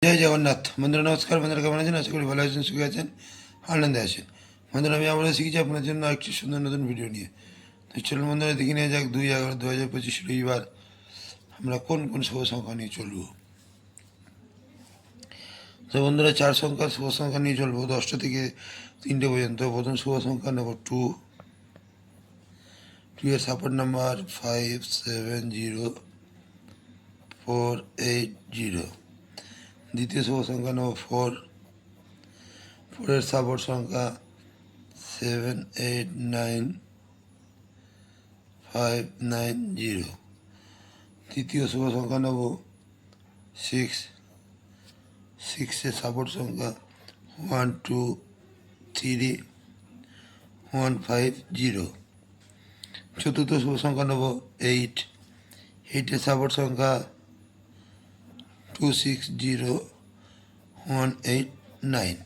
জয় জগন্নাথ। বন্ধুরা নমস্কার। বন্ধুরা কেমন আছেন? আশা করি ভালো আছেন, সুখে আছেন, আনন্দে আছেন। বন্ধুরা আমি আবারও শিখেছি আপনার জন্য একটি সুন্দর নতুন ভিডিও নিয়ে। তো চলুন বন্ধুরা দেখে নেওয়া যাক 2/11/2025 রবিবার আমরা কোন কোন শুভ সংখ্যা নিয়ে চলব। তো বন্ধুরা 4 সংখ্যার শুভ সংখ্যা নিয়ে চলবো 10টা থেকে 3টে পর্যন্ত। প্রথম শুভ সংখ্যা নেব 2। 2 এর সাপোর্ট নাম্বার 570480। দ্বিতীয় শুভ সংখ্যা নেব 4। 4 এর সাপোর্ট সংখ্যা 789590। তৃতীয় শুভ সংখ্যা নেব 6। 6 এর সাপোর্ট সংখ্যা 123150। চতুর্থ শুভ সংখ্যা নেব 8। 8 এর সাপোর্ট সংখ্যা 260189।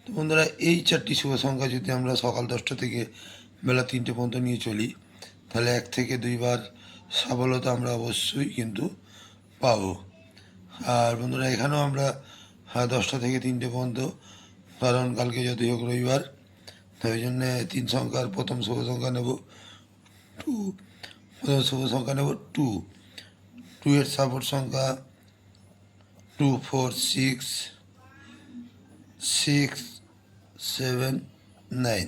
তো বন্ধুরা এই 4টি শুভ সংখ্যা যদি আমরা সকাল 10টা থেকে বেলা 3টে পর্যন্ত নিয়ে চলি, তাহলে 1 থেকে 2 বার সফলতা আমরা অবশ্যই কিন্তু পাবো। আর বন্ধুরা এখানেও আমরা 10টা থেকে 3টে পর্যন্ত, কারণ কালকে যতই হোক রবিবার, তাই জন্যে 3 সংখ্যার প্রথম শুভ সংখ্যা নেব 2। প্রথম শুভ সংখ্যা নেব 2। 2 এর সাপোর্ট সংখ্যা 246679।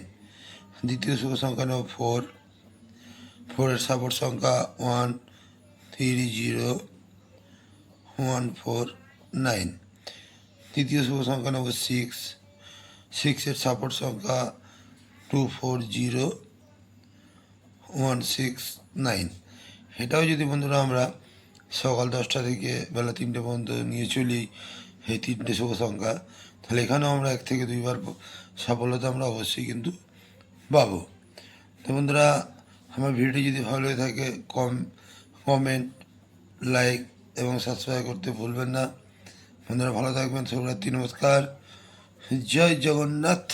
দ্বিতীয় শুভ সংখ্যা নেব 4। 4 এর সাপোর্ট সংখ্যা 130149। তৃতীয় শুভ সংখ্যা নেব 6। 6 এর সাপোর্ট সংখ্যা 240169। এটাও যদি বন্ধুরা আমরা সকাল 10টা থেকে বেলা 3টে পর্যন্ত নিয়ে চলি এই 3টে শুভ সংখ্যা, তাহলে এখানেও আমরা 1 থেকে 2 বার সফলতা আমরা অবশ্যই কিন্তু পাবো। তো বন্ধুরা আমার ভিডিওটি যদি ভালো লেগে থাকে কমেন্ট, লাইক এবং সাবস্ক্রাইব করতে ভুলবেন না। বন্ধুরা ভালো থাকবেন। শুভরাত্রি, নমস্কার, জয় জগন্নাথ।